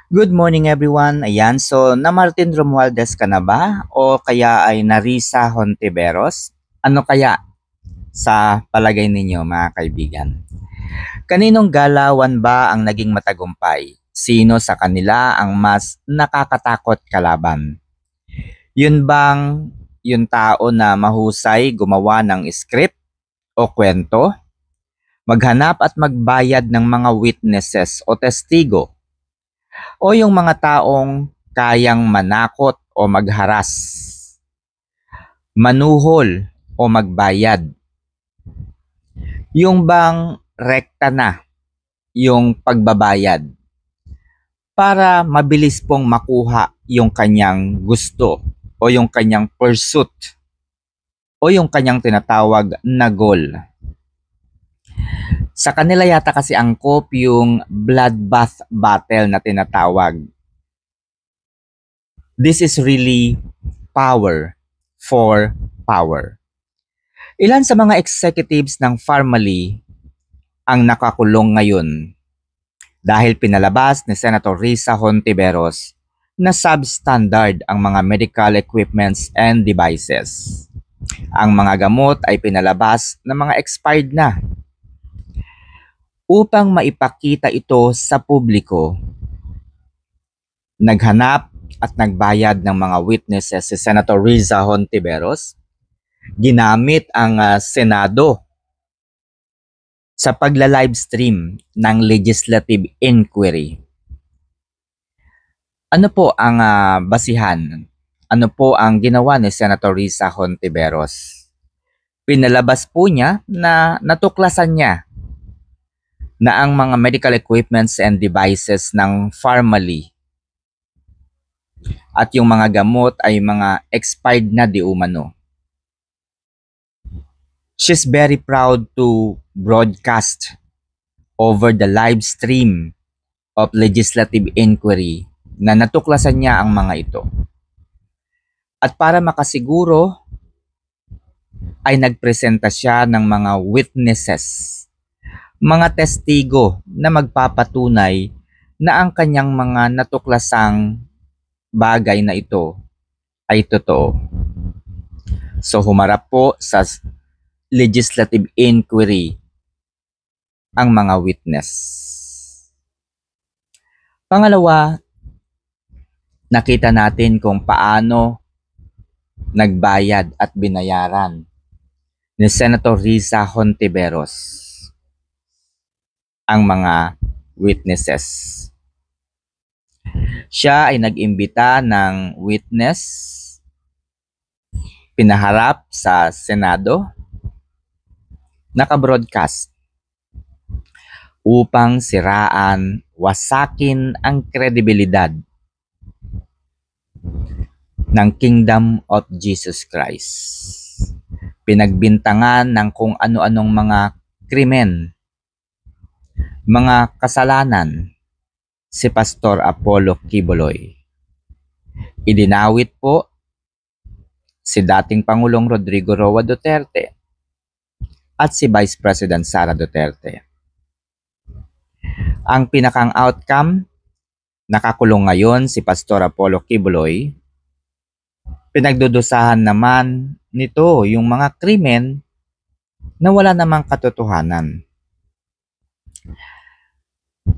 Good morning everyone. Ayan, so na Martin Romualdez ka na ba? O kaya ay na Risa Hontiveros? Ano kaya sa palagay ninyo mga kaibigan? Kaninong galawan ba ang naging matagumpay? Sino sa kanila ang mas nakakatakot kalaban? Yun bang yung tao na mahusay gumawa ng script o kwento? Maghanap at magbayad ng mga witnesses o testigo? O yung mga taong kayang manakot o magharas, manuhol o magbayad? Yung bang rekta na yung pagbabayad para mabilis pong makuha yung kanyang gusto o yung kanyang pursuit o yung kanyang tinatawag na goal. Sa kanila yata kasi angkop yung bloodbath battle na tinatawag. This is really power for power. Ilan sa mga executives ng Farmally ang nakakulong ngayon dahil pinalabas ni Senator Risa Hontiveros na substandard ang mga medical equipments and devices. Ang mga gamot ay pinalabas na mga expired na. Upang maipakita ito sa publiko, naghanap at nagbayad ng mga witnesses si Senator Risa Hontiveros. Ginamit ang Senado sa pagla-livestream ng legislative inquiry. Ano po ang basihan? Ano po ang ginawa ni Senator Risa Hontiveros? Pinalabas po niya na natuklasan niya na ang mga medical equipments and devices ng Farmally at yung mga gamot ay mga expired na di umano. She's very proud to broadcast over the live stream of legislative inquiry na natuklasan niya ang mga ito. At para makasiguro ay nagpresenta siya ng mga witnesses, mga testigo na magpapatunay na ang kanyang mga natuklasang bagay na ito ay totoo. So humarap po sa legislative inquiry ang mga witness. Pangalawa, nakita natin kung paano nagbayad at binayaran ni Senator Risa Hontiveros ang mga witnesses. Siya ay nag-imbita ng witness, pinaharap sa Senado, naka-broadcast upang siraan, wasakin ang kredibilidad ng Kingdom of Jesus Christ. Pinagbintangan ng kung ano-anong mga krimen, mga kasalanan si Pastor Apollo Quiboloy. Idinawit po si dating Pangulong Rodrigo Roa Duterte at si Vice President Sara Duterte. Ang pinakang outcome, nakakulong ngayon si Pastor Apollo Quiboloy. Pinagdudusahan naman nito yung mga krimen na wala namang katotohanan.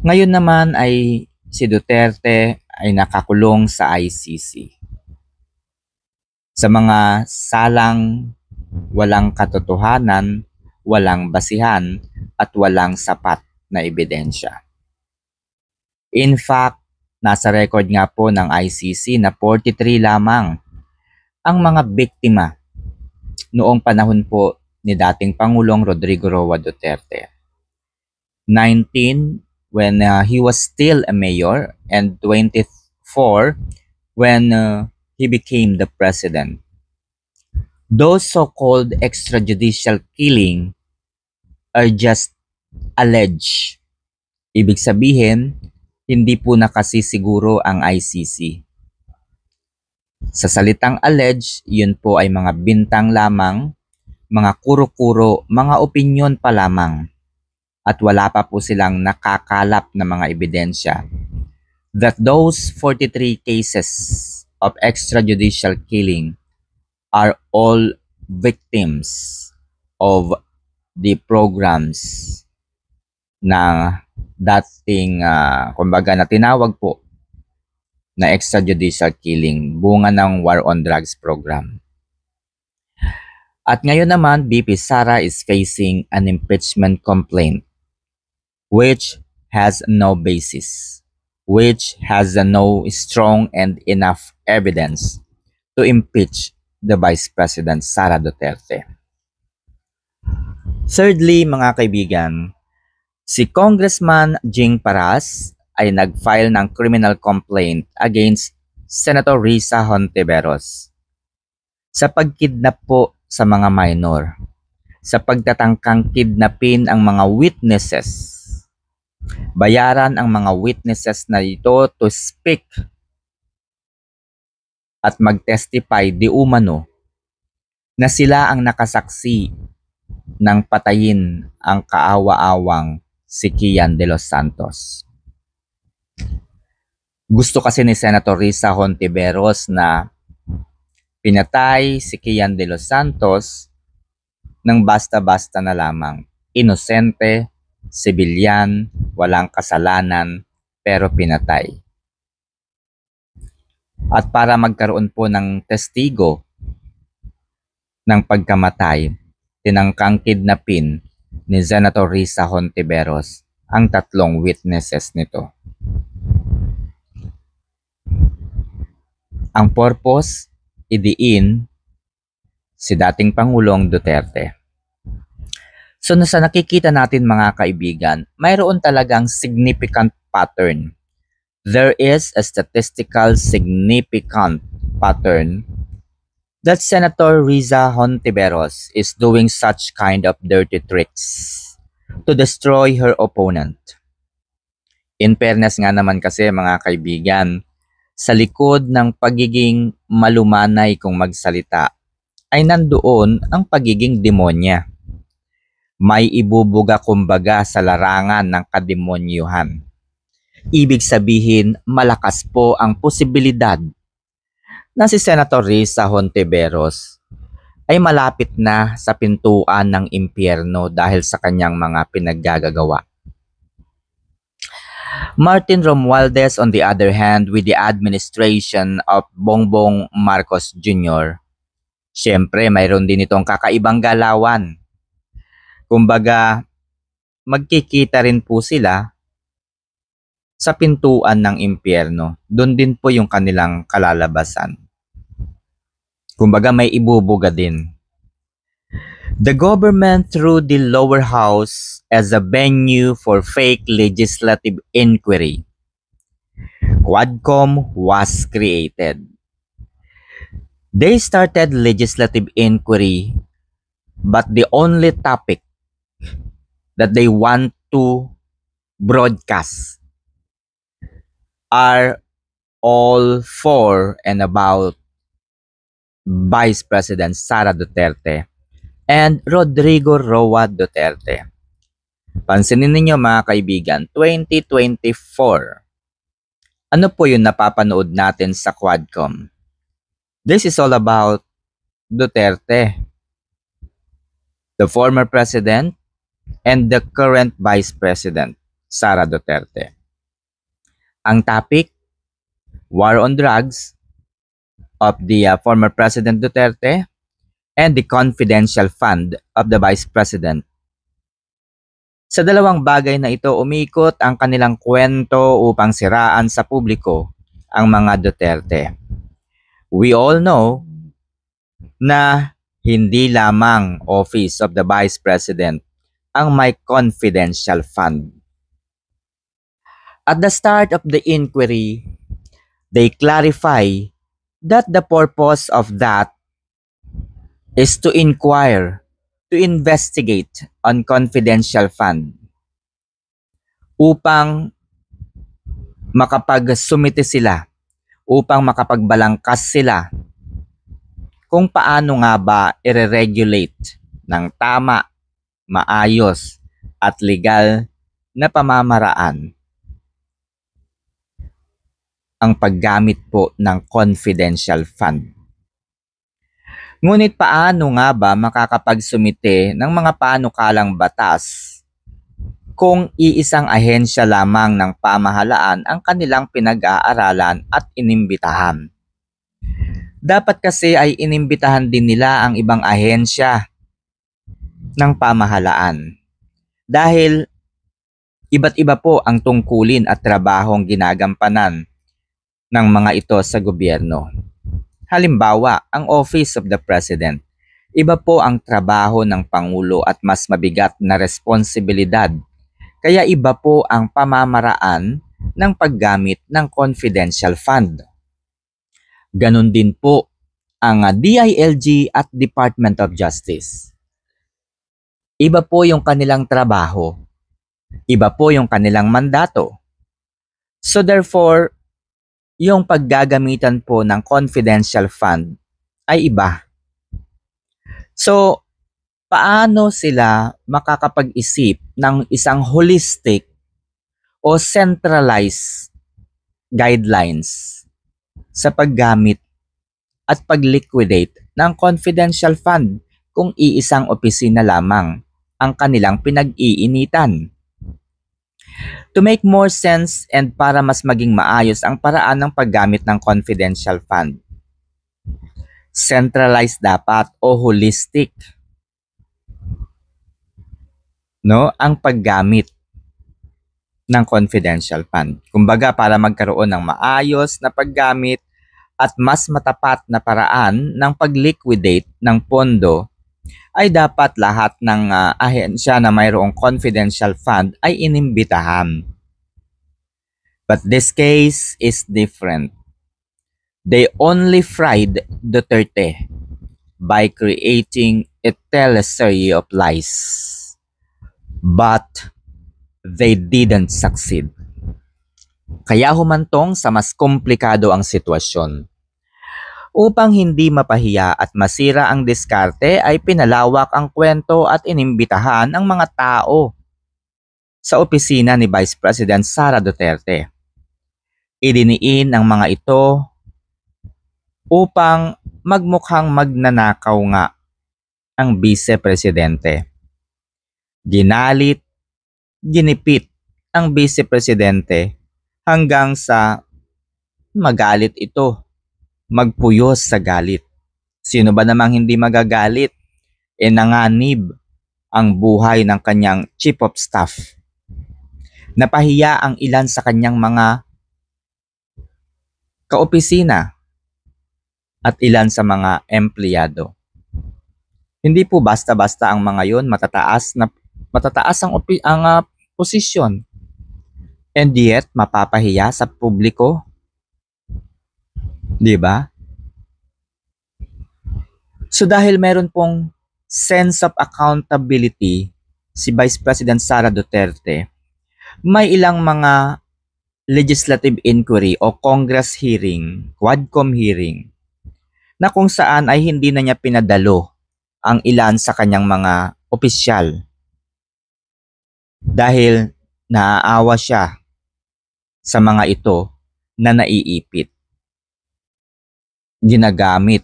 Ngayon naman ay si Duterte ay nakakulong sa ICC. Sa mga salang walang katotohanan, walang basihan, at walang sapat na ebidensya. In fact, nasa record nga po ng ICC na 43 lamang ang mga biktima noong panahon po ni dating Pangulong Rodrigo Roa Duterte. 19 when he was still a mayor and 24 when he became the president. Those so-called extrajudicial killing are just alleged. Ibig sabihin, hindi po nakasisiguro ang ICC. Sa salitang alleged, yun po ay mga bintang lamang, mga kuro-kuro, mga opinyon pa lamang. At wala pa po silang nakakalap na mga ebidensya that those 43 cases of extrajudicial killing are all victims of the programs na dating kumbaga na tinawag po na extrajudicial killing, bunga ng War on Drugs program. At ngayon naman, BP Sara is facing an impeachment complaint which has no basis, which has no strong and enough evidence to impeach the Vice President Sara Duterte. Thirdly, mga kaibigan, si Congressman Jing Paras ay nag-file ng criminal complaint against Senator Risa Hontiveros sa pagkidnap po sa mga minor, sa pagtatangkang kidnapin ang mga witnesses, bayaran ang mga witnesses na ito to speak at mag-testify di umano na sila ang nakasaksi ng patayin ang kaawa-awang si Kian de los Santos. Gusto kasi ni Senator Risa Hontiveros na pinatay si Kian de los Santos ng basta-basta na lamang. Inosente, sibilyan, walang kasalanan, pero pinatay. At para magkaroon po ng testigo ng pagkamatay, tinangkang kidnapin ni Senator Risa Hontiveros ang 3 witnesses nito. Ang purpose, idiin si dating Pangulong Duterte. So sa nakikita natin mga kaibigan, mayroon talagang significant pattern. There is a statistical significant pattern that Senator Risa Hontiveros is doing such kind of dirty tricks to destroy her opponent. In fairness nga naman kasi mga kaibigan, sa likod ng pagiging malumanay kung magsalita ay nandoon ang pagiging demonya. May ibubuga kumbaga sa larangan ng kademonyuhan. Ibig sabihin, malakas po ang posibilidad na si Senator Risa Hontiveros ay malapit na sa pintuan ng impyerno dahil sa kanyang mga pinaggagawa. Martin Romualdez, on the other hand, with the administration of Bongbong Marcos Jr., syempre mayroon din itong kakaibang galawan. Kumbaga, magkikita rin po sila sa pintuan ng impyerno. Doon din po yung kanilang kalalabasan. Kumbaga, may ibubuga din. The government through the lower house as a venue for fake legislative inquiry. Quadcom was created. They started legislative inquiry, but the only topic that they want to broadcast are all for and about Vice President Sara Duterte and Rodrigo Roa Duterte. Pansinin ninyo mga kaibigan, 2024. Ano po yung napapanood natin sa Quadcom? This is all about Duterte, the former president, and the current Vice President, Sara Duterte. Ang topic, War on Drugs of the former President Duterte and the confidential fund of the Vice President. Sa dalawang bagay na ito, umikot ang kanilang kwento upang siraan sa publiko ang mga Duterte. We all know na hindi lamang Office of the Vice President ang may confidential fund. At the start of the inquiry, they clarify that the purpose of that is to inquire, to investigate on confidential fund upang makapagsumite sila, upang makapagbalangkas sila kung paano nga ba i-regulate ng tama, maayos at legal na pamamaraan ang paggamit po ng confidential fund. Ngunit paano nga ba makakapagsumite ng mga panukalang batas kung iisang ahensya lamang ng pamahalaan ang kanilang pinag-aaralan at inimbitahan? Dapat kasi ay inimbitahan din nila ang ibang ahensya ng pamahalaan. Dahil iba't iba po ang tungkulin at trabahong ginagampanan ng mga ito sa gobyerno. Halimbawa, ang Office of the President. Iba po ang trabaho ng Pangulo at mas mabigat na responsibilidad. Kaya iba po ang pamamaraan ng paggamit ng confidential fund. Ganon din po ang DILG at Department of Justice. Iba po yung kanilang trabaho. Iba po yung kanilang mandato. So therefore, yung paggagamitan po ng confidential fund ay iba. So, paano sila makakapag-isip ng isang holistic o centralized guidelines sa paggamit at pag-liquidate ng confidential fund kung iisang opisina lamang ang kanilang pinag-iinitan? To make more sense and para mas maging maayos ang paraan ng paggamit ng confidential fund, centralized dapat o holistic, no, ang paggamit ng confidential fund. Kumbaga, para magkaroon ng maayos na paggamit at mas matapat na paraan ng pag-liquidate ng pondo, ay dapat lahat ng ahensya na mayroong confidential fund ay inimbitahan. But this case is different. They only fried Duterte by creating a teleserye of lies. But they didn't succeed. Kaya humantong sa mas komplikado ang sitwasyon. Upang hindi mapahiya at masira ang diskarte ay pinalawak ang kwento at inimbitahan ang mga tao sa opisina ni Vice President Sara Duterte. Idiniin ang mga ito upang magmukhang magnanakaw nga ang Vice Presidente. Ginalit, ginipit ang Vice Presidente hanggang sa magalit ito. Magpuyos sa galit. Sino ba namang hindi magagalit? Nanganib ang buhay ng kanyang chief of staff. Napahiya ang ilan sa kanyang mga kaopisina at ilan sa mga empleyado. Hindi po basta-basta ang mga yon matataas ang posisyon. And yet mapapahiya sa publiko. 'Di ba? So dahil meron pong sense of accountability si Vice President Sara Duterte, may ilang mga legislative inquiry o Congress hearing, Quadcom hearing, na kung saan ay hindi na niya pinadalo ang ilan sa kanyang mga opisyal dahil naaawa siya sa mga ito na naiipit. Ginagamit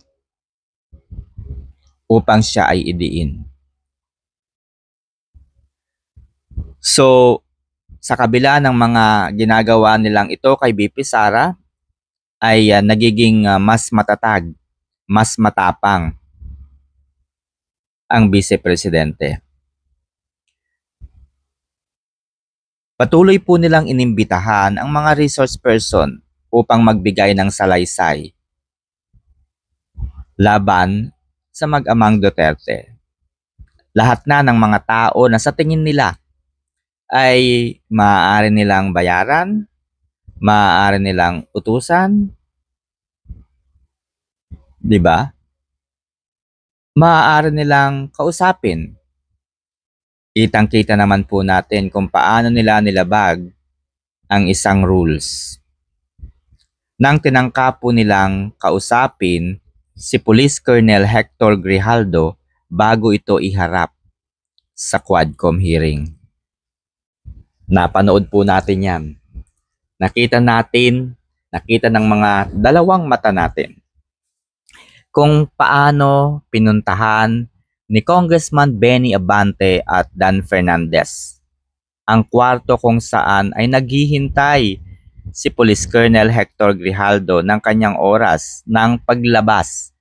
upang siya ay idiin. So, sa kabila ng mga ginagawa nilang ito kay VP Sara, ay nagiging mas matatag, mas matapang ang Vice Presidente. Patuloy po nilang inimbitahan ang mga resource person upang magbigay ng salaysay laban sa mag-amang Duterte. Lahat na ng mga tao na sa tingin nila ay maaari nilang bayaran, maaari nilang utusan, 'di ba? Maaari nilang kausapin. Kitang-kita naman po natin kung paano nila nilabag ang isang rules. Nang tinangka po nilang kausapin si Police Colonel Hector Grijaldo bago ito iharap sa Quadcom hearing. Napanood po natin yan. Nakita natin nakita ng mga dalawang mata natin kung paano pinuntahan ni Congressman Benny Abante at Dan Fernandez ang kwarto kung saan ay naghihintay si Police Colonel Hector Grijaldo ng kanyang oras ng paglabas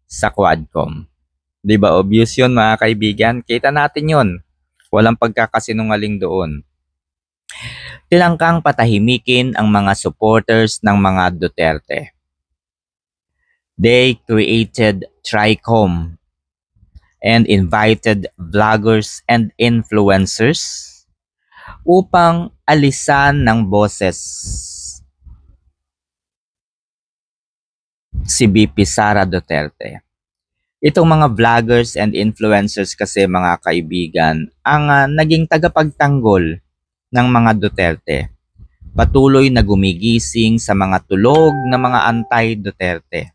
sa Quadcom. Di ba obvious yun mga kaibigan? Kita natin yun. Walang pagkakasinungaling doon. Tinangkang patahimikin ang mga supporters ng mga Duterte. They created TRICOM and invited vloggers and influencers upang alisan ng boses si VP Sara Duterte. Itong mga vloggers and influencers kasi mga kaibigan ang naging tagapagtanggol ng mga Duterte. Patuloy na gumigising sa mga tulog ng mga anti-Duterte.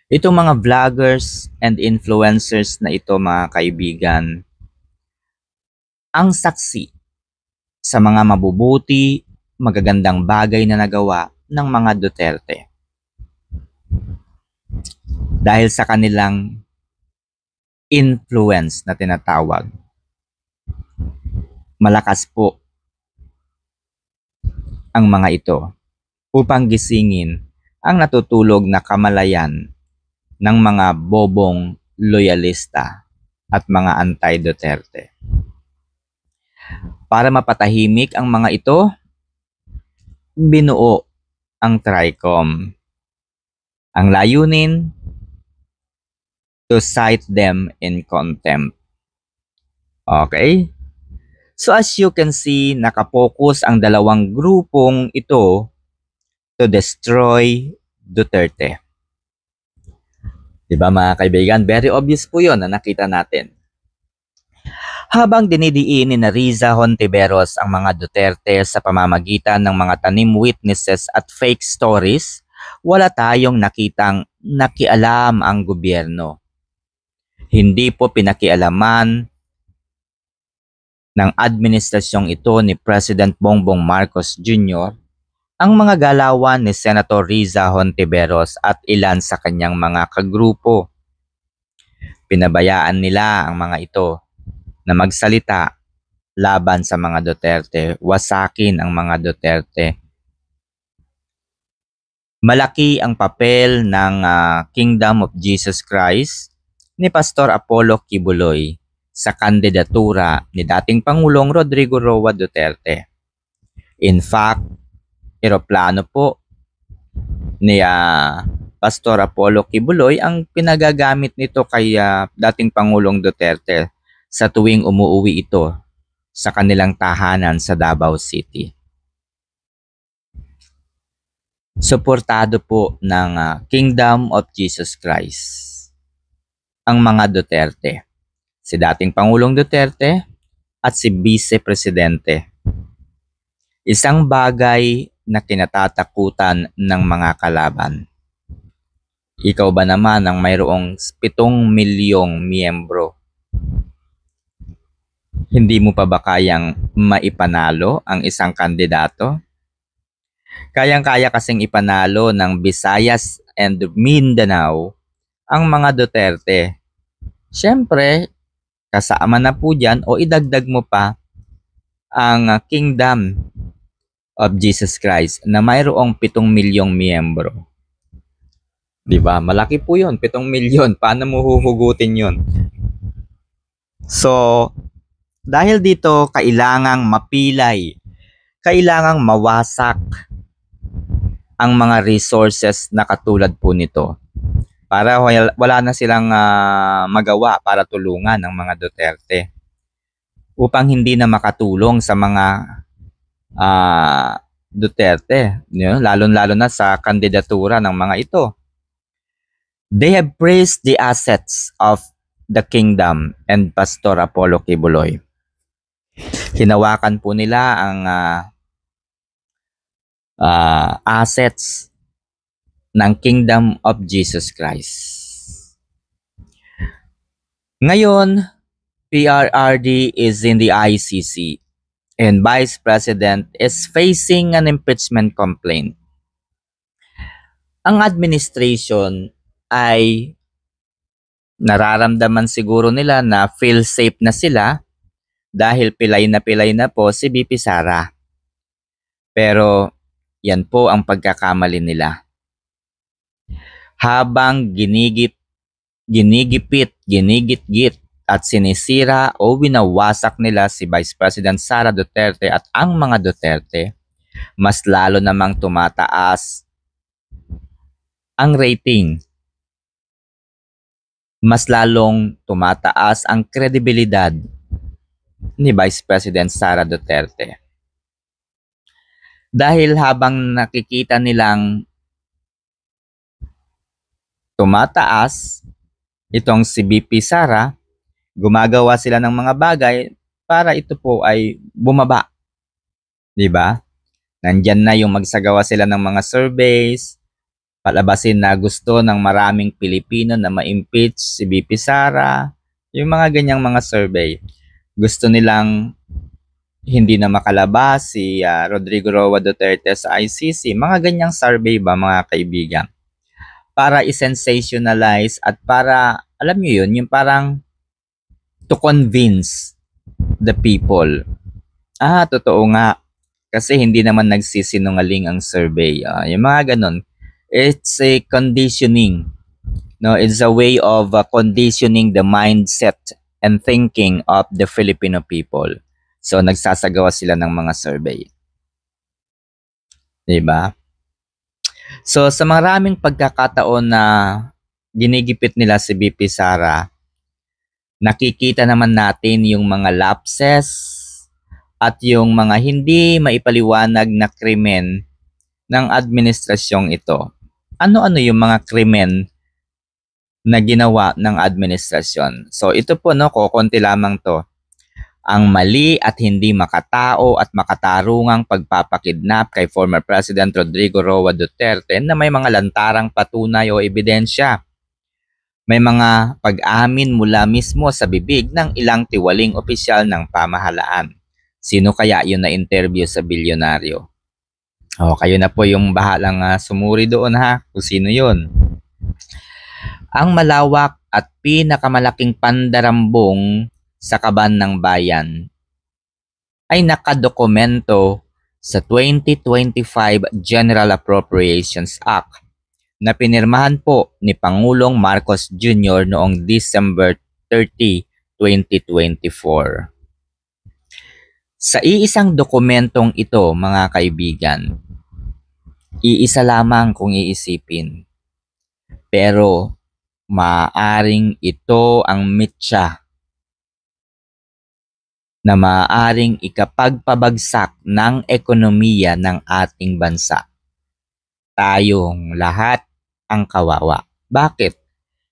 Itong mga vloggers and influencers na ito mga kaibigan ang saksi sa mga mabubuti, magagandang bagay na nagawa ng mga Duterte. Dahil sa kanilang influence na tinatawag. Malakas po ang mga ito upang gisingin ang natutulog na kamalayan ng mga bobong loyalista at mga anti-Duterte. Para mapatahimik ang mga ito, binuo ang TRICOM. Ang layunin, to cite them in contempt. Okay? So as you can see, nakapokus ang dalawang grupong ito to destroy Duterte. Diba mga kaibigan? Very obvious po yun na nakita natin. Habang dinidiin ni Riza Hontiveros ang mga Duterte sa pamamagitan ng mga tanim witnesses at fake stories, wala tayong nakitang nakialam ang gobyerno. Hindi po pinakialaman ng administrasyong ito ni President Bongbong Marcos Jr. ang mga galawan ni Senator Riza Hontiveros at ilan sa kanyang mga kagrupo. Pinabayaan nila ang mga ito na magsalita laban sa mga Duterte, wasakin ang mga Duterte. Malaki ang papel ng Kingdom of Jesus Christ ni Pastor Apollo Kibuloy sa kandidatura ni dating Pangulong Rodrigo Roa Duterte. In fact, eroplano po ni Pastor Apollo Kibuloy ang pinagagamit nito kay dating Pangulong Duterte sa tuwing umuuwi ito sa kanilang tahanan sa Davao City. Suportado po ng Kingdom of Jesus Christ ang mga Duterte. Si dating Pangulong Duterte at si Vice Presidente. Isang bagay na kinatatakutan ng mga kalaban. Ikaw ba naman ang mayroong 7 milyong miyembro? Hindi mo pa ba kayang maipanalo ang isang kandidato? Kayang-kaya kasing ipanalo ng Visayas and Mindanao ang mga Duterte. Siyempre, kasama na po dyan o idagdag mo pa ang Kingdom of Jesus Christ na mayroong 7 milyong miyembro. Diba? Malaki po yun, 7 milyon. Paano mo huhugutin yun? So, dahil dito, kailangang mapilay, kailangang mawasak ang mga resources na katulad po nito para wala na silang magawa para tulungan ng mga Duterte upang hindi na makatulong sa mga Duterte, lalo-lalo na sa kandidatura ng mga ito. They have praised the assets of the kingdom and Pastor Apollo Kibuloy. Hinawakan po nila ang assets ng Kingdom of Jesus Christ. Ngayon, PRRD is in the ICC and Vice President is facing an impeachment complaint. Ang administration ay nararamdaman siguro nila na feel safe na sila dahil pilay na po si VP Sara. Pero yan po ang pagkakamali nila. Habang ginigipit, ginigit-git at sinisira o winawasak nila si Vice President Sara Duterte at ang mga Duterte, mas lalo namang tumataas ang rating. Mas lalong tumataas ang kredibilidad ni Vice President Sara Duterte. Dahil habang nakikita nilang tumataas itong si VP Sara, gumagawa sila ng mga bagay para ito po ay bumaba. 'Di ba? Nandyan na yung magsagawa sila ng mga surveys, palabasin na gusto ng maraming Pilipino na ma-impeach si VP Sara, yung mga ganyang mga survey. Gusto nilang hindi na makalabas si Rodrigo Roa Duterte sa ICC. Mga ganyang survey ba, mga kaibigan? Para i-sensationalize at para, alam nyo yun, yung parang to convince the people. Totoo nga. Kasi hindi naman nagsisinungaling ang survey. Yung mga ganon. It's a conditioning. No, it's a way of conditioning the mindset and thinking of the Filipino people. So nagsasagawa sila ng mga survey. 'Di ba? So sa maraming pagkakataon na ginigipit nila si VP Sara, nakikita naman natin yung mga lapses at yung mga hindi maipaliwanag na krimen ng administrasyong ito. Ano-ano yung mga krimen na ginawa ng administrasyon? So ito po, no, kukunti lamang to. Ang mali at hindi makatao at makatarungang pagpapakidnap kay former President Rodrigo Roa Duterte na may mga lantarang patunay o ebidensya. May mga pag-amin mula mismo sa bibig ng ilang tiwaling opisyal ng pamahalaan. Sino kaya yun na interview sa bilyonaryo? Kayo na po yung bahalang sumuri doon kung sino yun. Ang malawak at pinakamalaking pandarambong sa kaban ng bayan ay nakadokumento sa 2025 General Appropriations Act na pinirmahan po ni Pangulong Marcos Jr. noong December 30, 2024. Sa iisang dokumentong ito, mga kaibigan, iisa lamang kung iisipin. Pero maaaring ito ang mitya na maaaring ikapagpabagsak ng ekonomiya ng ating bansa. Tayong lahat ang kawawa. Bakit?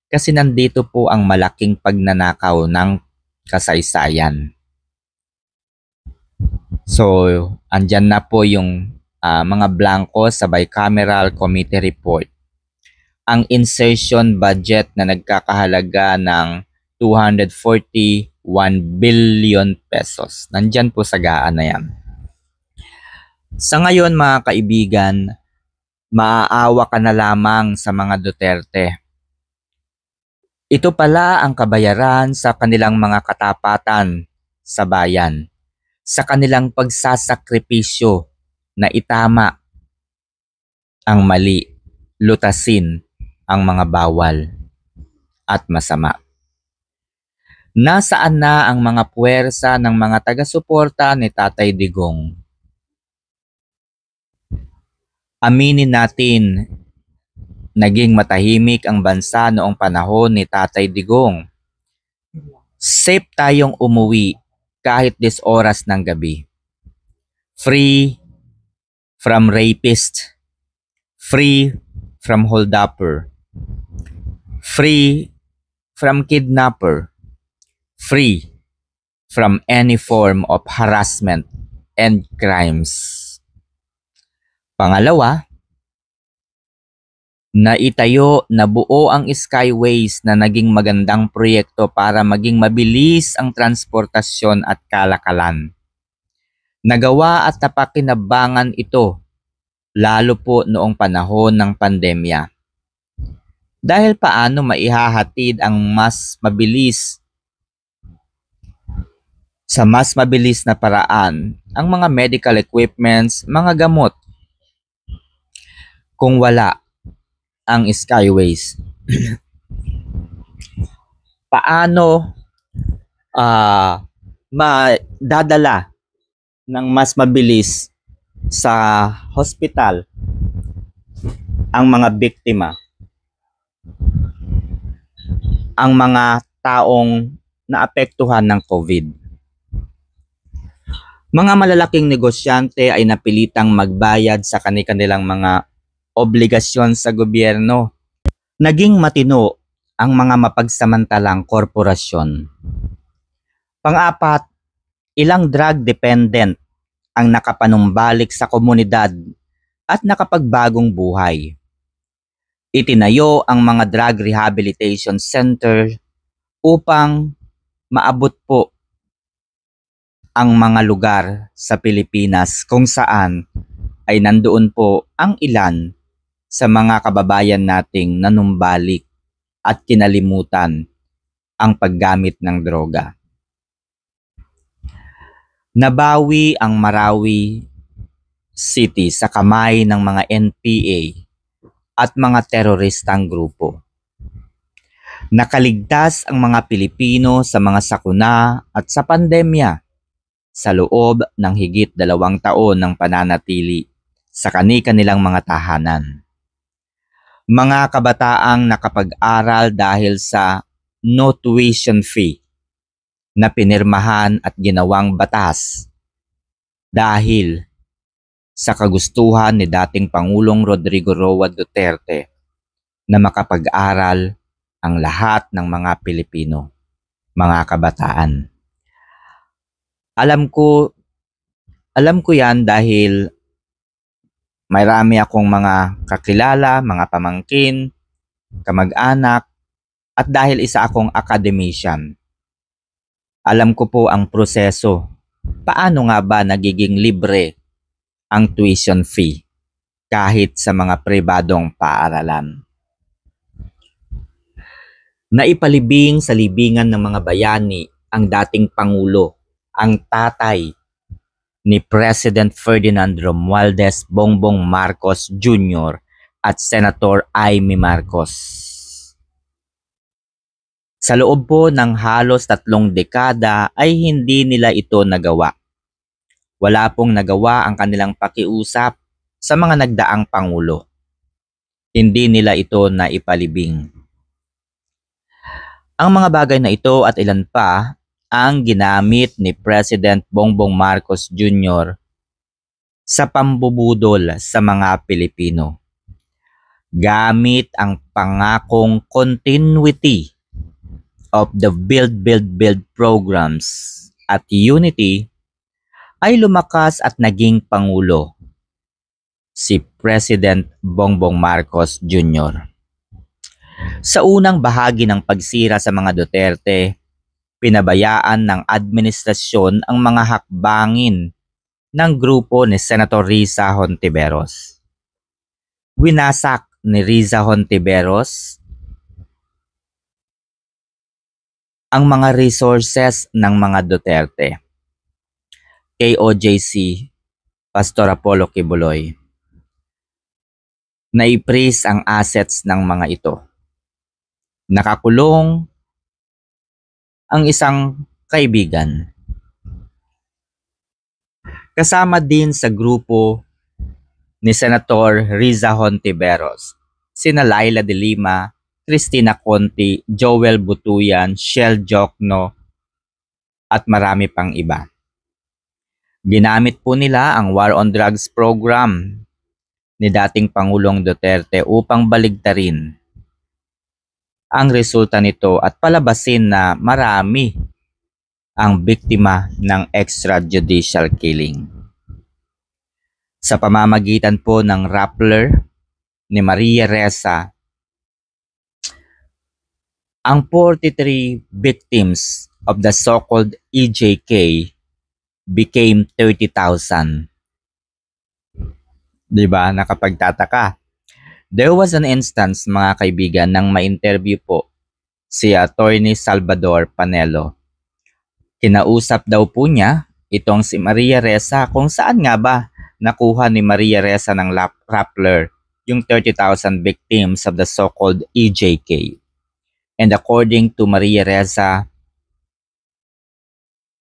Kasi nandito po ang malaking pagnanakaw ng kasaysayan. So, andyan na po yung mga blanco sa bicameral committee report. Ang insertion budget na nagkakahalaga ng 241 billion pesos. Nandyan po sa gaan na yan. Sa ngayon, mga kaibigan, maaawa ka na lamang sa mga Duterte. Ito pala ang kabayaran sa kanilang mga katapatan sa bayan, sa kanilang pagsasakripisyo na itama ang mali, lutasin ang mga bawal at masama. Nasaan na ang mga puwersa ng mga taga-suporta ni Tatay Digong? Aminin natin, naging matahimik ang bansa noong panahon ni Tatay Digong. Safe tayong umuwi kahit 10 oras ng gabi. Free from rapist, free from holdupper, free from kidnapper, free from any form of harassment and crimes. Pangalawa, naitayo na buo ang Skyways na naging magandang proyekto para maging mabilis ang transportasyon at kalakalan. Nagawa at napakinabangan ito lalo po noong panahon ng pandemya. Dahil paano maihahatid ang mas mabilis na paraan ang mga medical equipments, mga gamot kung wala ang Skyways. Paano madadala ng mas mabilis sa hospital ang mga biktima, ang mga taong naapektuhan ng COVID. Mga malalaking negosyante ay napilitang magbayad sa kanilang mga obligasyon sa gobyerno. Naging matino ang mga mapagsamantalang korporasyon. Pang-apat, ilang drug dependent ang nakapanumbalik sa komunidad at nakapagbagong buhay. Itinayo ang mga drug rehabilitation center upang maabot po ang mga lugar sa Pilipinas kung saan ay nandoon po ang ilan sa mga kababayan nating nanumbalik at kinalimutan ang paggamit ng droga. Nabawi ang Marawi City sa kamay ng mga NPA at mga teroristang grupo. Nakaligtas ang mga Pilipino sa mga sakuna at sa pandemya sa loob ng higit 2 taon ng pananatili sa kani-kanilang mga tahanan. Mga kabataang nakapag-aral dahil sa no tuition fee na pinirmahan at ginawang batas dahil sa kagustuhan ni dating Pangulong Rodrigo Roa Duterte na makapag-aral ang lahat ng mga Pilipino, mga kabataan. Alam ko yan dahil marami akong mga kakilala, mga pamangkin, kamag-anak, at dahil isa akong academician. Alam ko po ang proseso. Paano nga ba nagiging libre ang tuition fee kahit sa mga pribadong paaralan? Naipalibing sa libingan ng mga bayani ang dating Pangulo, ang tatay ni President Ferdinand Romualdez Bongbong Marcos Jr. at Senator Amy Marcos. Sa loob po ng halos 3 dekada ay hindi nila ito nagawa. Wala pong nagawa ang kanilang pakiusap sa mga nagdaang Pangulo. Hindi nila ito naipalibing. Ang mga bagay na ito at ilan pa ang ginamit ni President Bongbong Marcos Jr. sa pambubudol sa mga Pilipino. Gamit ang pangakong continuity of the Build programs at unity ay lumakas at naging Pangulo si President Bongbong Marcos Jr. Sa unang bahagi ng pagsira sa mga Duterte, pinabayaan ng administrasyon ang mga hakbangin ng grupo ni Senator Risa Hontiveros. Winasak ni Risa Hontiveros ang mga resources ng mga Duterte. KOJC, Pastor Apollo Kibuloy. Na-freeze ang assets ng mga ito. Nakakulong ang isang kaibigan. Kasama din sa grupo ni Senator Risa Hontiveros, sina Laila de Lima, Cristina Conti, Joel Butuyan, Shell Jokno, at marami pang iba. Ginamit po nila ang War on Drugs program ni dating Pangulong Duterte upang baligtarin ang resulta nito at palabasin na marami ang biktima ng extrajudicial killing. Sa pamamagitan po ng Rappler ni Maria Ressa, ang 43 victims of the so-called EJK became 30,000. Diba? Nakapagtataka. There was an instance, mga kaibigan, nang ma-interview po si Attorney Salvador Panelo. Kinausap daw po niya itong si Maria Ressa kung saan nga ba nakuha ni Maria Ressa ng Rappler yung 30,000 victims of the so-called EJK. And according to Maria Ressa,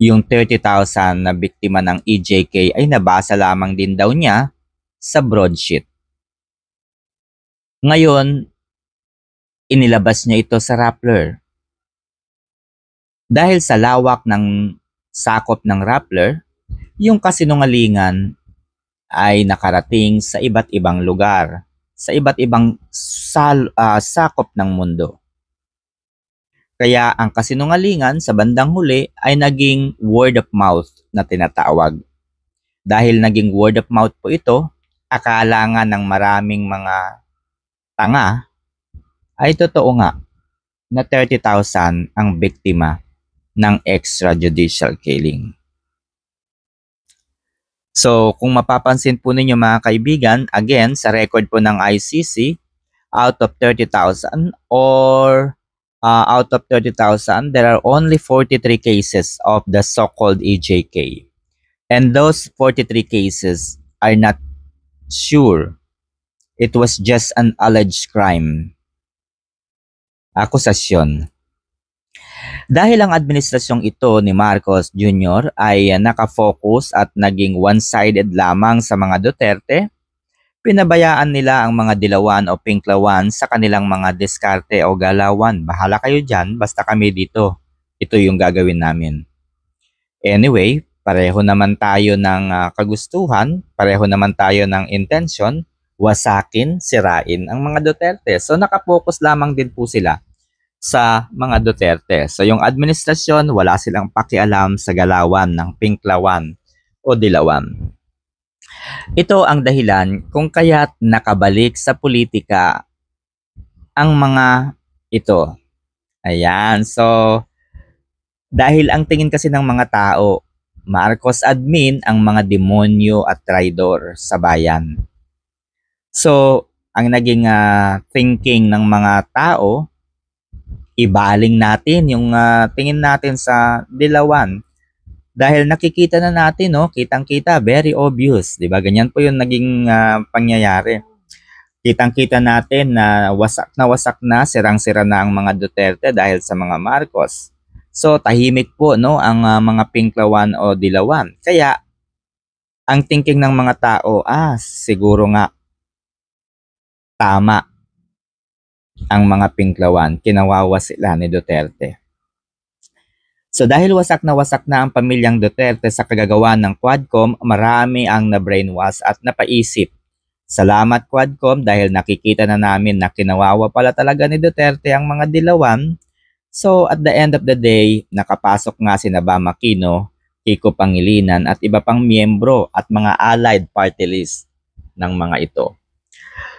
yung 30,000 na biktima ng EJK ay nabasa lamang din daw niya sa broadsheet. Ngayon, inilabas niya ito sa Rappler. Dahil sa lawak ng sakop ng Rappler, yung kasinungalingan ay nakarating sa iba't ibang lugar, sa iba't ibang sakop ng mundo. Kaya ang kasinungalingan sa bandang huli ay naging word of mouth na tinatawag. Dahil naging word of mouth po ito, akala nga ng maraming mga tanga ay totoo nga na 30,000 ang biktima ng extrajudicial killing. So, kung mapapansin po ninyo mga kaibigan, again, sa record po ng ICC, out of 30,000 or out of 30,000, there are only 43 cases of the so-called EJK. And those 43 cases are not sure. It was just an alleged crime. Akusasyon. Dahil ang administrasyong ito ni Marcos Jr. ay nakafocus at naging one-sided lamang sa mga Duterte, pinabayaan nila ang mga dilawan o pinklawan sa kanilang mga diskarte o galawan. Bahala kayo dyan, basta kami dito. Ito yung gagawin namin. Anyway, pareho naman tayo ng kagustuhan, pareho naman tayo ng intention, wasakin, sirain ang mga Duterte. So nakapokus lamang din po sila sa mga Duterte. So yung administrasyon, wala silang pakialam sa galawan ng pinklawan o dilawan. Ito ang dahilan kung kaya't nakabalik sa politika ang mga ito. Ayan, so dahil ang tingin kasi ng mga tao, Marcos admin ang mga demonyo at traidor sa bayan. So, ang naging thinking ng mga tao, ibaling natin yung tingin natin sa dilawan. Dahil nakikita na natin, no, kitang-kita, very obvious, 'di ba? Ganyan po yung naging pangyayari. Kitang-kita natin na wasak na, sirang-sira na ang mga Duterte dahil sa mga Marcos. So, tahimik po, no, ang mga pinklawan o dilawan. Kaya, ang thinking ng mga tao, siguro nga, tama ang mga pinklawan, kinawawa sila ni Duterte. So dahil wasak na ang pamilyang Duterte sa kagagawa ng Quadcom, marami ang na-brainwash at napaisip. Salamat Quadcom dahil nakikita na namin na kinawawa pala talaga ni Duterte ang mga dilawan. So at the end of the day, nakapasok nga si Bam Aquino, Kiko Pangilinan at iba pang miyembro at mga allied party list ng mga ito.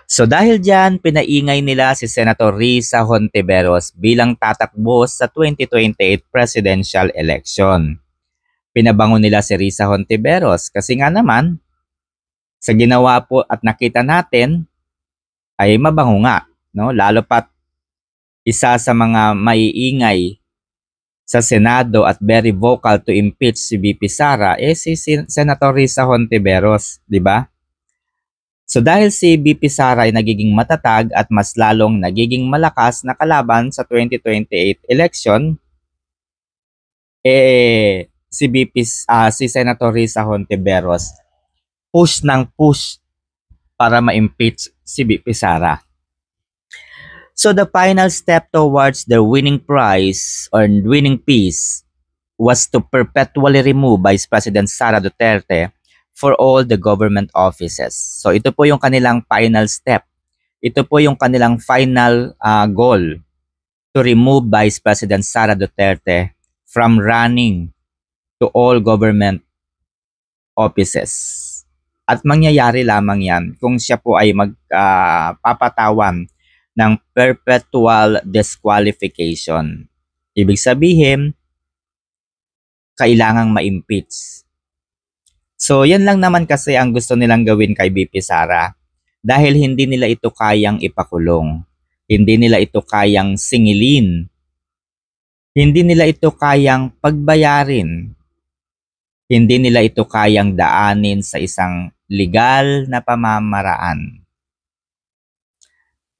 So dahil dyan, pinaingay nila si Senator Risa Hontiveros bilang tatakbo sa 2028 presidential election. Pinabango nila si Risa Hontiveros kasi nga naman, sa ginawa po at nakita natin, ay mabango nga. No? Lalo pat isa sa mga maiingay sa Senado at very vocal to impeach si VP Sara, si Senator Risa Hontiveros, di ba? So dahil si VP Sara ay nagiging matatag at mas lalong nagiging malakas na kalaban sa 2028 election, si Senator Risa Hontiveros push ng push para ma-impeach si VP Sara. So the final step towards the winning prize or winning peace was to perpetually remove Vice President Sara Duterte for all the government offices. So ito po yung kanilang final step. Ito po yung kanilang final goal to remove Vice President Sara Duterte from running to all government offices. At mangyayari lamang yan kung siya po ay magpapatawan ng perpetual disqualification. Ibig sabihin, kailangang ma-impeach So, yan lang naman kasi ang gusto nilang gawin kay BP Sara. Dahil hindi nila ito kayang ipakulong. Hindi nila ito kayang singilin. Hindi nila ito kayang pagbayarin. Hindi nila ito kayang daanin sa isang legal na pamamaraan.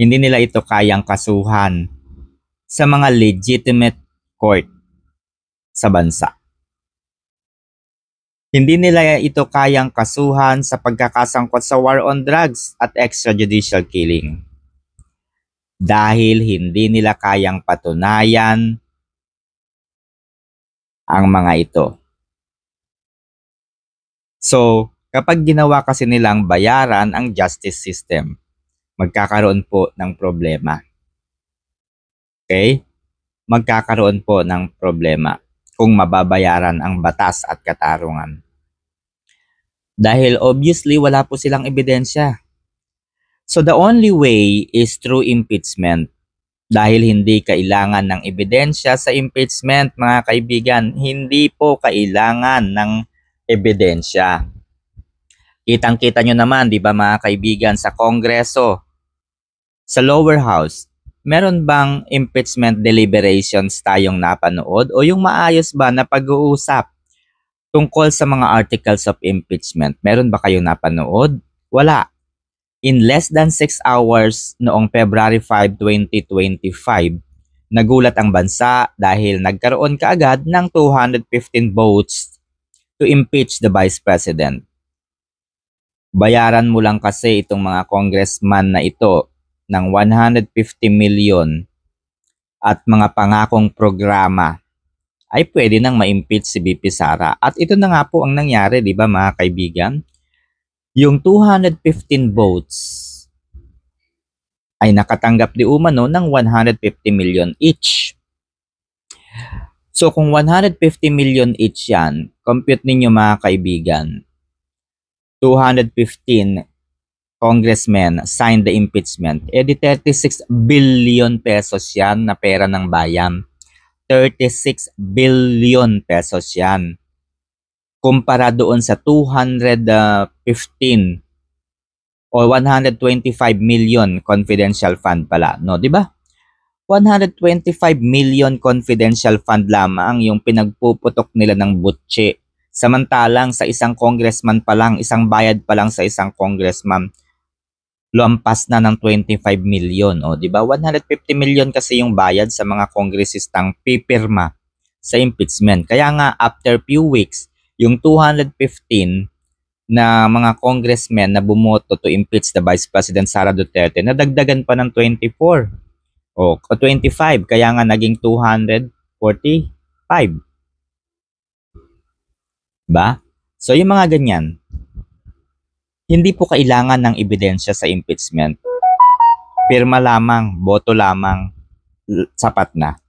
Hindi nila ito kayang kasuhan sa mga legitimate court sa bansa. Hindi nila ito kayang kasuhan sa pagkakasangkot sa war on drugs at extrajudicial killing. Dahil hindi nila kayang patunayan ang mga ito. So, kapag ginawa kasi nilang bayaran ang justice system, magkakaroon po ng problema. Okay? Magkakaroon po ng problema kung mababayaran ang batas at katarungan. Dahil obviously wala po silang ebidensya. So the only way is through impeachment. Dahil hindi kailangan ng ebidensya sa impeachment, mga kaibigan, hindi po kailangan ng ebidensya. Kitang-kita nyo naman, di ba mga kaibigan, sa Kongreso, sa lower house, meron bang impeachment deliberations tayong napanood o yung maayos ba na pag-uusap tungkol sa mga articles of impeachment? Meron ba kayong napanood? Wala. In less than 6 hours noong February 5, 2025, nagulat ang bansa dahil nagkaroon kaagad ng 215 votes to impeach the Vice President. Bayaran mo lang kasi itong mga congressman na ito ng 150 million at mga pangakong programa ay pwede nang ma-impeach si BP Sara. At ito na nga po ang nangyari, di ba mga kaibigan? Yung 215 votes ay nakatanggap di umano ng 150 million each. So kung 150 million each yan, compute ninyo mga kaibigan, 215 congressmen signed the impeachment, edi 36 billion pesos yan na pera ng bayan. 36 billion pesos yan. Kumpara doon sa 215 o 125 million confidential fund pala, no, di ba? 125 million confidential fund lamang yung pinagpuputok nila ng butche. Samantalang sa isang congressman pa lang, isang bayad pa lang sa isang congressman, lampas na ng 25 million, o di ba? 150 million kasi yung bayad sa mga kongresistang pipirma sa impeachment. Kaya nga after few weeks, yung 215 na mga congressmen na bumoto to impeach the Vice President Sara Duterte, nadagdagan pa ng 24 o 25, kaya nga naging 245. Ba? So yung mga ganyan, hindi po kailangan ng ebidensya sa impeachment. Pirma lamang, boto lamang, sapat na.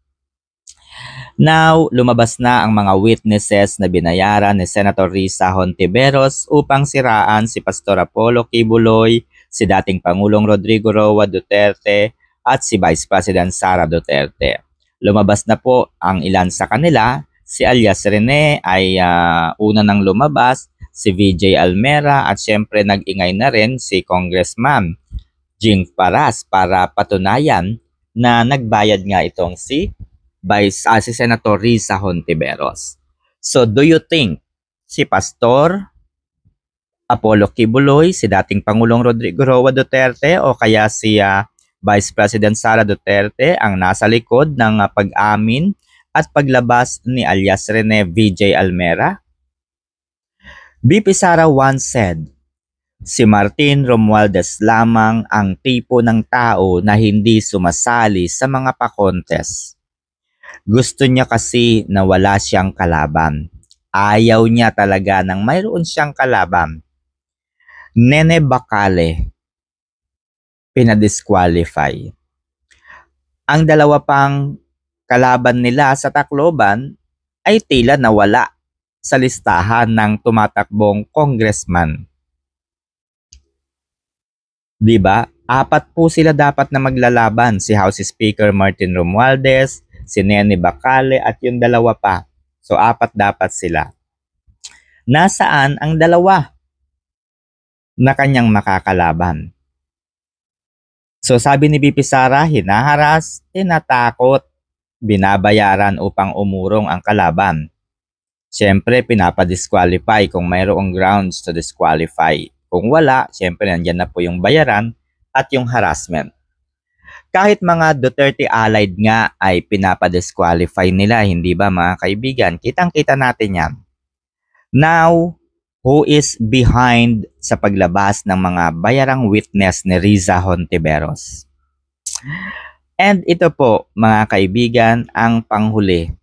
Now, lumabas na ang mga witnesses na binayaran ni Senator Risa Hontiveros upang siraan si Pastor Apollo Kibuloy, si dating Pangulong Rodrigo Roa Duterte at si Vice President Sara Duterte. Lumabas na po ang ilan sa kanila. Si alias Rene ay una nang lumabas, si VJ Almera at syempre nag-ingay na rin si Congressman Jing Paras para patunayan na nagbayad nga itong si Senator Risa Hontiveros. So do you think si Pastor Apollo Kibuloy, si dating Pangulong Rodrigo Roa Duterte o kaya si Vice President Sara Duterte ang nasa likod ng pag-amin at paglabas ni alias Rene VJ Almera? BP Sara once said, si Martin Romualdez lamang ang tipo ng tao na hindi sumasali sa mga pa-contest. Gusto niya kasi na wala siyang kalaban. Ayaw niya talaga nang mayroon siyang kalaban. Nene Bacale, pinadisqualify. Ang dalawa pang kalaban nila sa Tacloban ay tila nawala sa listahan ng tumatakbong congressman. Diba? 4 po sila dapat na maglalaban, si House Speaker Martin Romualdez, si Nene Bacale at yung dalawa pa. So 4 dapat sila. Nasaan ang dalawa na kanyang makakalaban? So sabi ni BP Sara, hinaharas, tinatakot, binabayaran upang umurong ang kalaban. Siyempre, pinapadisqualify kung mayroong grounds to disqualify. Kung wala, siyempre nandyan na po yung bayaran at yung harassment. Kahit mga Duterte allied nga ay pinapadisqualify nila, hindi ba mga kaibigan? Kitang-kita natin yan. Now, who is behind sa paglabas ng mga bayarang witness ni Riza Hontiveros? And ito po, mga kaibigan, ang panghuli.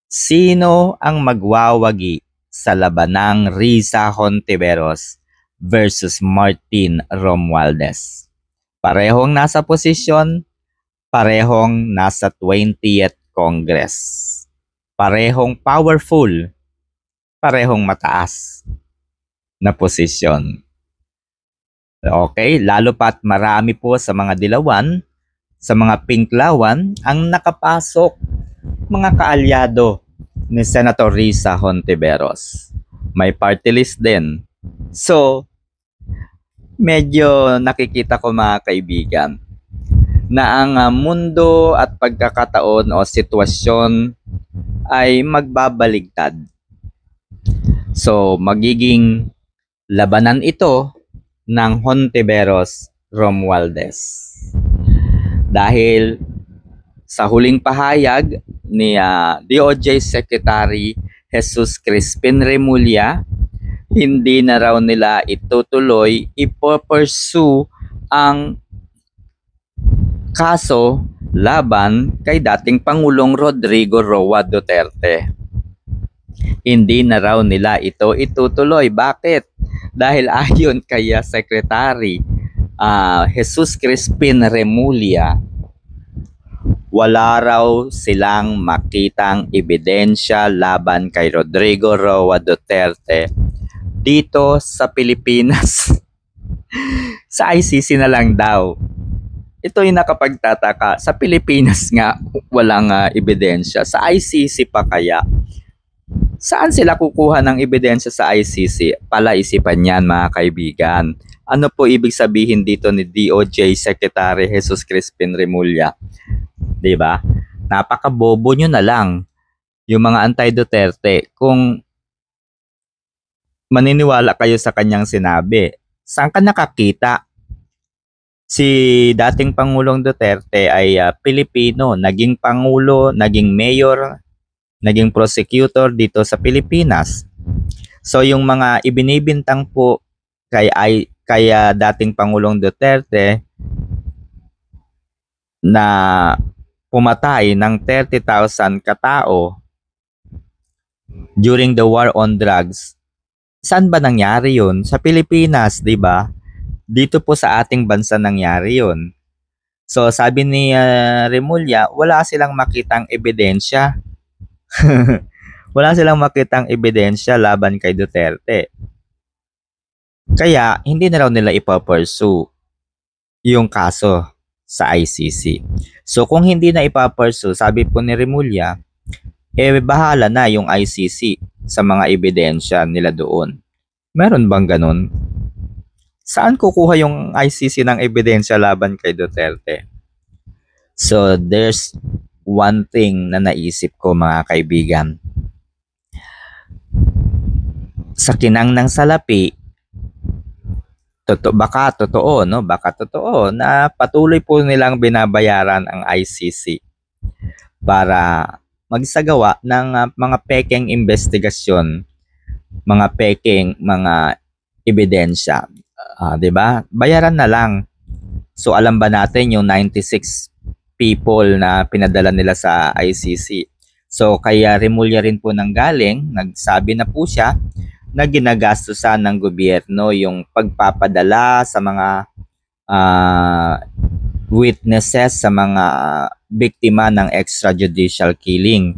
Sino ang magwawagi sa labanang Riza Hontiveros versus Martin Romualdez? Parehong nasa posisyon, parehong nasa 20th Congress. Parehong powerful, parehong mataas na posisyon. Okay, lalo pat marami po sa mga dilawan, sa mga pinklawan, ang nakapasok mga kaalyado ni Senator Riza Hontiveros. May party list din. So, medyo nakikita ko mga kaibigan na ang mundo at pagkakataon o sitwasyon ay magbabaligtad. So, magiging labanan ito ng Hontiveros Romualdez. Dahil sa huling pahayag ni DOJ Secretary Jesus Crispin Remulla, hindi na raw nila itutuloy, ipopursue ang kaso laban kay dating Pangulong Rodrigo Roa Duterte. Hindi na raw nila ito itutuloy. Bakit? Dahil ayon kay Secretary Jesus Crispin Remulla, wala raw silang makitang ebidensya laban kay Rodrigo Roa Duterte dito sa Pilipinas. Sa ICC na lang daw. Ito yung nakapagtataka. Sa Pilipinas nga, walang ebidensya. Sa ICC pa kaya? Saan sila kukuha ng ebidensya sa ICC? Palaisipan yan mga kaibigan. Ano po ibig sabihin dito ni DOJ Secretary Jesus Crispin Remulla? Diba? Napakabobo nyo na lang yung mga anti-Duterte kung maniniwala kayo sa kanyang sinabi. Saan ka nakakita? Si dating Pangulong Duterte ay Pilipino, naging Pangulo, naging Mayor, naging Prosecutor dito sa Pilipinas. So yung mga ibinibintang po kaya dating Pangulong Duterte na pumatay ng 30,000 katao during the war on drugs, saan ba nangyari yun? Sa Pilipinas, di ba? Dito po sa ating bansa nangyari yun. So sabi ni Remulla, wala silang makitang ebidensya. Wala silang makitang ebidensya laban kay Duterte. Kaya hindi na raw nila ipapursue yung kaso sa ICC. So kung hindi na ipapursue, sabi po ni Remulla, bahala na yung ICC sa mga ebidensya nila doon. Meron bang ganun? Saan kukuha yung ICC ng ebidensya laban kay Duterte? So there's one thing na naisip ko mga kaibigan. Sa kinang ng salapi, baka totoo na patuloy po nilang binabayaran ang ICC para magsagawa ng mga pekeng investigasyon, mga pekeng mga ebidensya. 'Di ba? Bayaran na lang. So alam ba natin yung 96 people na pinadala nila sa ICC. So kaya Remulla rin po nanggaling, nagsabi na po siya na ginagastusan ng gobyerno yung pagpapadala sa mga witnesses, sa mga biktima ng extrajudicial killing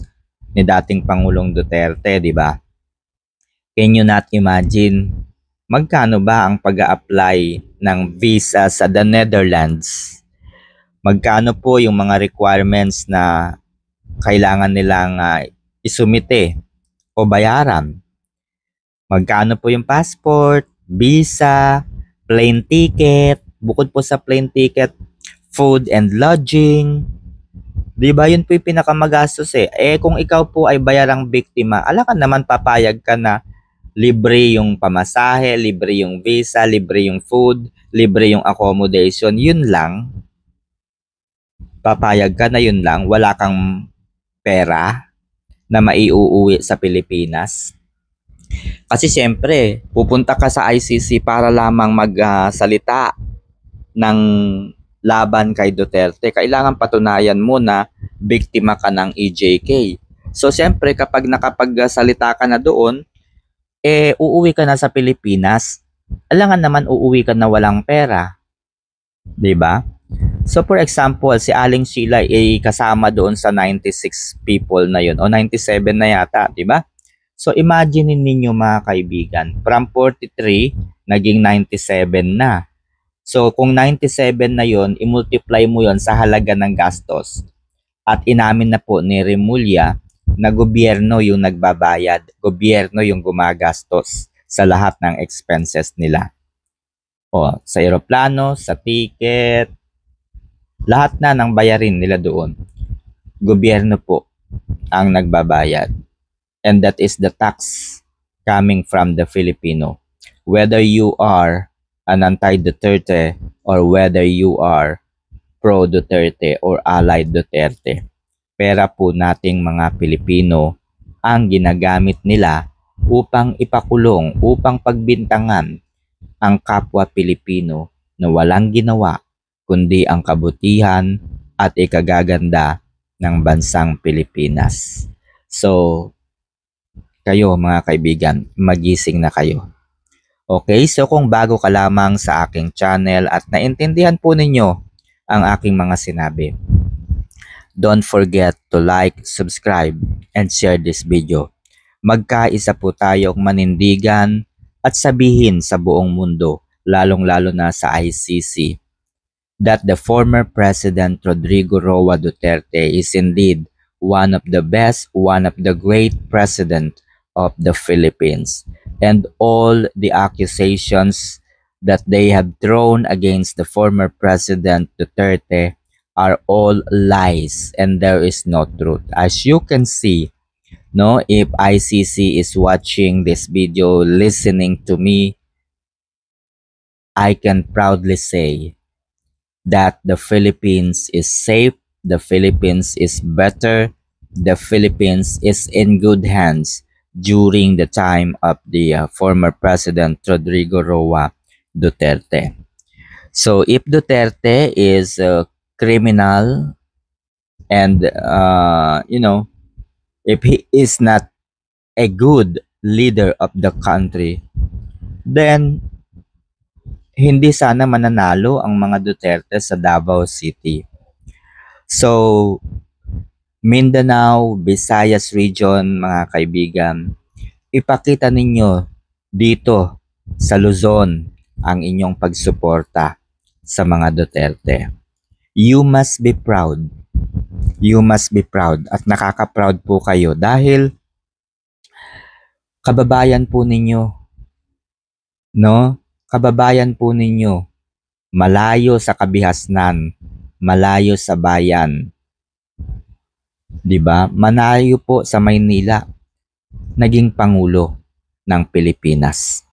ni dating Pangulong Duterte, di ba? Can you not imagine magkano ba ang pag-a-apply ng visa sa the Netherlands? Magkano po yung mga requirements na kailangan nilang isumite o bayaran? Magkano po yung passport, visa, plane ticket, bukod po sa plane ticket, food and lodging. 'Di ba? Yun po yung pinakamagastos eh. Eh kung ikaw po ay bayarang biktima, ala ka naman papayag ka na libre yung pamasahe, libre yung visa, libre yung food, libre yung accommodation. Yun lang. Papayag ka na yun lang. Wala kang pera na maiuuwi sa Pilipinas. Kasi siyempre, pupunta ka sa ICC para lamang magsalita ng laban kay Duterte. Kailangan patunayan mo na biktima ka ng EJK. So siyempre, kapag nakapagsalita ka na doon, uuwi ka na sa Pilipinas. Alangan naman uuwi ka na walang pera. 'Di ba? So for example, si Aling Sheila ay kasama doon sa 96 people na yun o 97 na yata, 'di ba? So imagine ninyo mga kaibigan, from 43 naging 97 na. So kung 97 na yon, i-multiply mo yon sa halaga ng gastos. At inamin na po ni Remulla na gobyerno yung nagbabayad, gobyerno yung gumagastos sa lahat ng expenses nila. O, sa eroplano, sa ticket, lahat na ng bayarin nila doon. Gobyerno po ang nagbabayad. And that is the tax coming from the Filipino. Whether you are an anti-Duterte or whether you are pro-Duterte or allied Duterte, pera po nating mga Pilipino ang ginagamit nila upang ipakulong, upang pagbintangan ang kapwa Pilipino na walang ginawa kundi ang kabutihan at ikagaganda ng bansang Pilipinas. So, kayo mga kaibigan, magising na kayo. Okay, so kung bago ka lamang sa aking channel at naintindihan po ninyo ang aking mga sinabi, don't forget to like, subscribe, and share this video. Magkaisa po tayong manindigan at sabihin sa buong mundo, lalong-lalo na sa ICC, that the former President Rodrigo Roa Duterte is indeed one of the best, one of the great president of the Philippines. And all the accusations that they have thrown against the former President Duterte are all lies and there is no truth. As you can see, no, if ICC is watching this video, listening to me, I can proudly say that the Philippines is safe, the Philippines is better, the Philippines is in good hands during the time of the former President Rodrigo Roa Duterte. So if Duterte is a criminal and if he is not a good leader of the country, then hindi sana mananalo ang mga Duterte sa Davao City. So, Mindanao, Visayas region, mga kaibigan, ipakita ninyo dito sa Luzon ang inyong pagsuporta sa mga Duterte. You must be proud. You must be proud. At nakaka-proud po kayo dahil kababayan po ninyo, no? Kababayan po ninyo, malayo sa kabihasnan, malayo sa bayan. 'Di ba? Malayo po sa Maynila, naging pangulo ng Pilipinas.